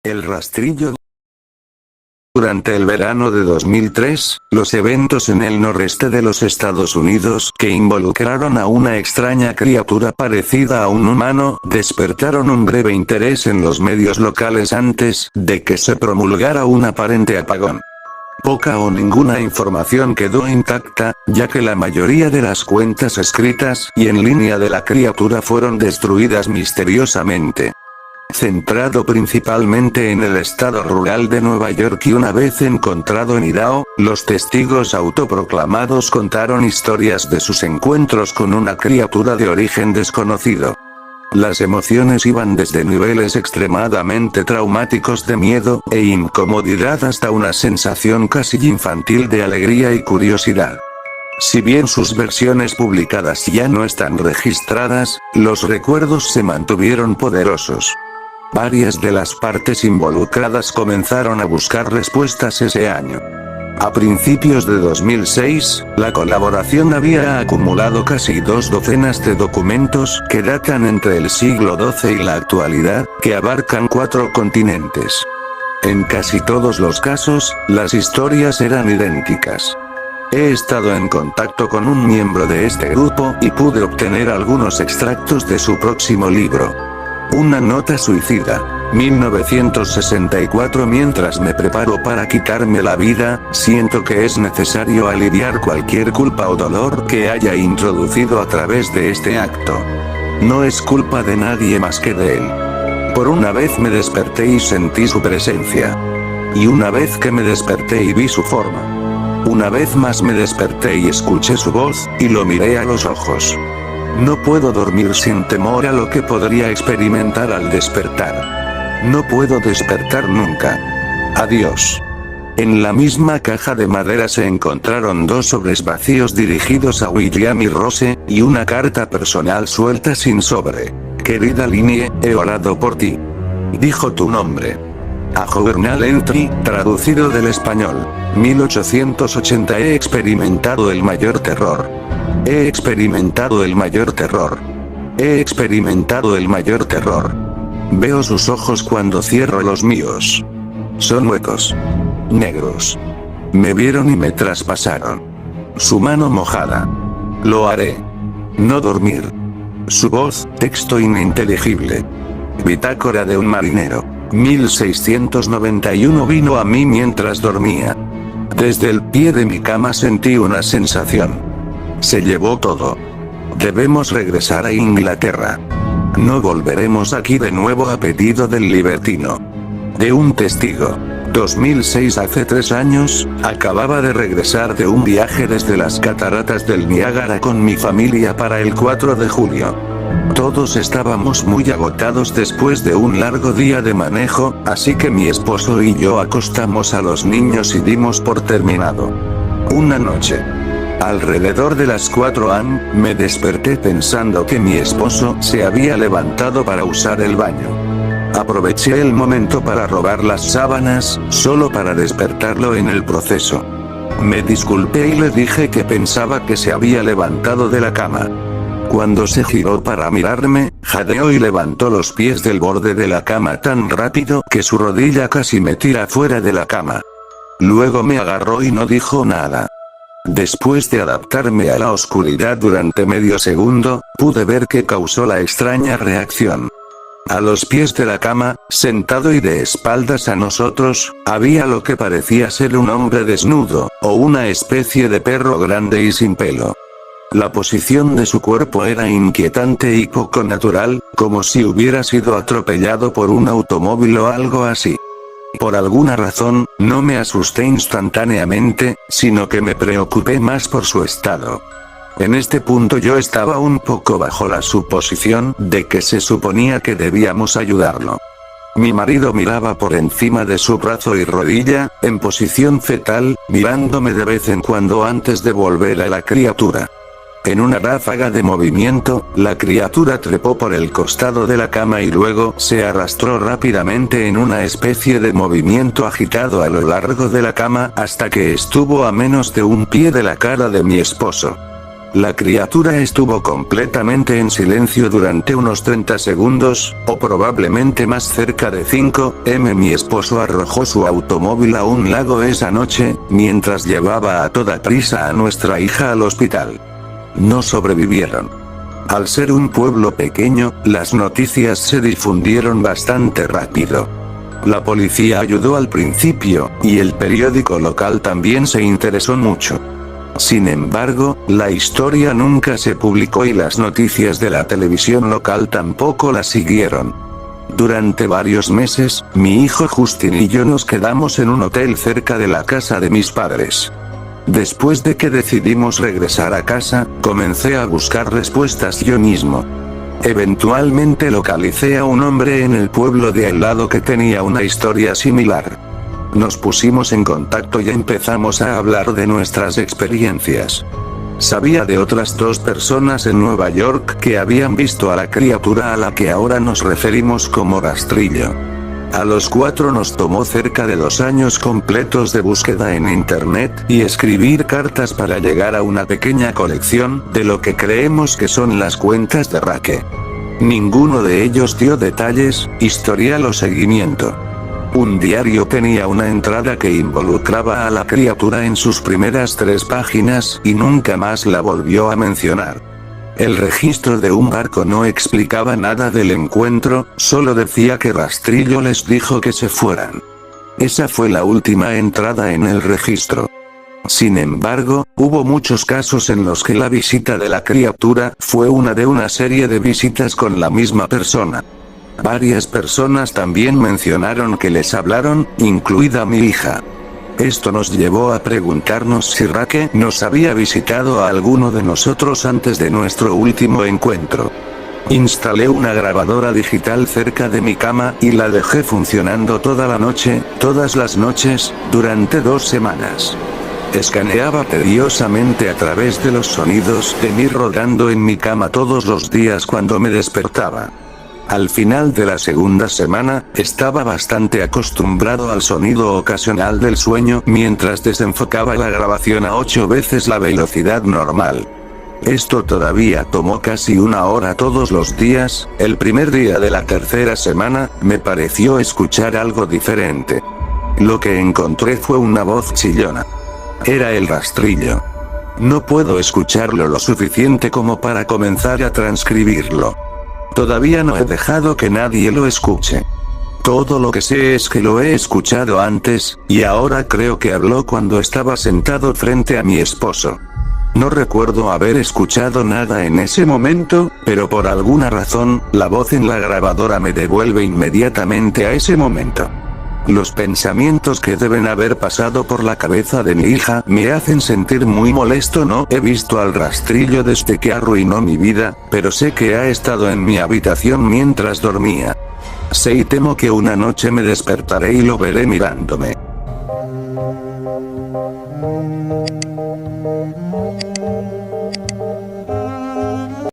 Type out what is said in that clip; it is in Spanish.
El rastrillo. Durante el verano de 2003, los eventos en el noreste de los Estados Unidos que involucraron a una extraña criatura parecida a un humano, despertaron un breve interés en los medios locales antes de que se promulgara un aparente apagón. Poca o ninguna información quedó intacta, ya que la mayoría de las cuentas escritas y en línea de la criatura fueron destruidas misteriosamente. Centrado principalmente en el estado rural de Nueva York y una vez encontrado en Idaho, los testigos autoproclamados contaron historias de sus encuentros con una criatura de origen desconocido. Las emociones iban desde niveles extremadamente traumáticos de miedo e incomodidad hasta una sensación casi infantil de alegría y curiosidad. Si bien sus versiones publicadas ya no están registradas, los recuerdos se mantuvieron poderosos. Varias de las partes involucradas comenzaron a buscar respuestas ese año. A principios de 2006, la colaboración había acumulado casi 2 docenas de documentos que datan entre el siglo XII y la actualidad, que abarcan 4 continentes. En casi todos los casos, las historias eran idénticas. He estado en contacto con un miembro de este grupo y pude obtener algunos extractos de su próximo libro. Una nota suicida. 1964. Mientras me preparo para quitarme la vida, siento que es necesario aliviar cualquier culpa o dolor que haya introducido a través de este acto. No es culpa de nadie más que de él. Por una vez me desperté y sentí su presencia. Y una vez que me desperté y vi su forma. Una vez más me desperté y escuché su voz, y lo miré a los ojos. No puedo dormir sin temor a lo que podría experimentar al despertar. No puedo despertar nunca. Adiós. En la misma caja de madera se encontraron 2 sobres vacíos dirigidos a William y Rose, y una carta personal suelta sin sobre. Querida Linnie, he orado por ti. Dijo tu nombre. A Journal Entry, traducido del español. 1880. He experimentado el mayor terror. He experimentado el mayor terror. He experimentado el mayor terror. Veo sus ojos cuando cierro los míos. Son huecos. Negros. Me vieron y me traspasaron. Su mano mojada. Lo haré. No dormir. Su voz, texto ininteligible. Bitácora de un marinero. 1691. Vino a mí mientras dormía. Desde el pie de mi cama sentí una sensación. Se llevó todo. Debemos regresar a Inglaterra. No volveremos aquí de nuevo a pedido del libertino. De un testigo. 2006. Hace 3 años, acababa de regresar de un viaje desde las cataratas del Niágara con mi familia para el 4 de julio. Todos estábamos muy agotados después de un largo día de manejo, así que mi esposo y yo acostamos a los niños y dimos por terminado. Una noche. Alrededor de las 4 am, me desperté pensando que mi esposo se había levantado para usar el baño. Aproveché el momento para robar las sábanas, solo para despertarlo en el proceso. Me disculpé y le dije que pensaba que se había levantado de la cama. Cuando se giró para mirarme, jadeó y levantó los pies del borde de la cama tan rápido que su rodilla casi me tira fuera de la cama. Luego me agarró y no dijo nada. Después de adaptarme a la oscuridad durante medio segundo, pude ver qué causó la extraña reacción. A los pies de la cama, sentado y de espaldas a nosotros, había lo que parecía ser un hombre desnudo, o una especie de perro grande y sin pelo. La posición de su cuerpo era inquietante y poco natural, como si hubiera sido atropellado por un automóvil o algo así. Por alguna razón, no me asusté instantáneamente, sino que me preocupé más por su estado. En este punto yo estaba un poco bajo la suposición de que se suponía que debíamos ayudarlo. Mi marido miraba por encima de su brazo y rodilla, en posición fetal, mirándome de vez en cuando antes de volver a la criatura. En una ráfaga de movimiento, la criatura trepó por el costado de la cama y luego se arrastró rápidamente en una especie de movimiento agitado a lo largo de la cama hasta que estuvo a menos de un pie de la cara de mi esposo. La criatura estuvo completamente en silencio durante unos 30 segundos, o probablemente más, cerca de 5 Mi esposo arrojó su automóvil a un lago esa noche, mientras llevaba a toda prisa a nuestra hija al hospital. No sobrevivieron. Al ser un pueblo pequeño, las noticias se difundieron bastante rápido. La policía ayudó al principio, y el periódico local también se interesó mucho. Sin embargo, la historia nunca se publicó y las noticias de la televisión local tampoco la siguieron. Durante varios meses, mi hijo Justin y yo nos quedamos en un hotel cerca de la casa de mis padres. Después de que decidimos regresar a casa, comencé a buscar respuestas yo mismo. Eventualmente localicé a un hombre en el pueblo de al lado que tenía una historia similar. Nos pusimos en contacto y empezamos a hablar de nuestras experiencias. Sabía de otras 2 personas en Nueva York que habían visto a la criatura a la que ahora nos referimos como rastrillo. A los 4 nos tomó cerca de 2 años completos de búsqueda en internet y escribir cartas para llegar a una pequeña colección de lo que creemos que son las cuentas de Rake. Ninguno de ellos dio detalles, historial o seguimiento. Un diario tenía una entrada que involucraba a la criatura en sus primeras 3 páginas y nunca más la volvió a mencionar. El registro de un barco no explicaba nada del encuentro, solo decía que Rastrillo les dijo que se fueran. Esa fue la última entrada en el registro. Sin embargo, hubo muchos casos en los que la visita de la criatura fue una de una serie de visitas con la misma persona. Varias personas también mencionaron que les hablaron, incluida mi hija. Esto nos llevó a preguntarnos si Rake nos había visitado a alguno de nosotros antes de nuestro último encuentro. Instalé una grabadora digital cerca de mi cama y la dejé funcionando toda la noche, todas las noches, durante 2 semanas. Escaneaba tediosamente a través de los sonidos de mí rodando en mi cama todos los días cuando me despertaba. Al final de la segunda semana, estaba bastante acostumbrado al sonido ocasional del sueño mientras desenfocaba la grabación a 8 veces la velocidad normal. Esto todavía tomó casi 1 hora todos los días. El primer día de la tercera semana, me pareció escuchar algo diferente. Lo que encontré fue una voz chillona. Era el rastrillo. No puedo escucharlo lo suficiente como para comenzar a transcribirlo. Todavía no he dejado que nadie lo escuche. Todo lo que sé es que lo he escuchado antes, y ahora creo que habló cuando estaba sentado frente a mi esposo. No recuerdo haber escuchado nada en ese momento, pero por alguna razón, la voz en la grabadora me devuelve inmediatamente a ese momento. Los pensamientos que deben haber pasado por la cabeza de mi hija me hacen sentir muy molesto. No he visto al rastrillo desde que arruinó mi vida, pero sé que ha estado en mi habitación mientras dormía. Sé y temo que una noche me despertaré y lo veré mirándome.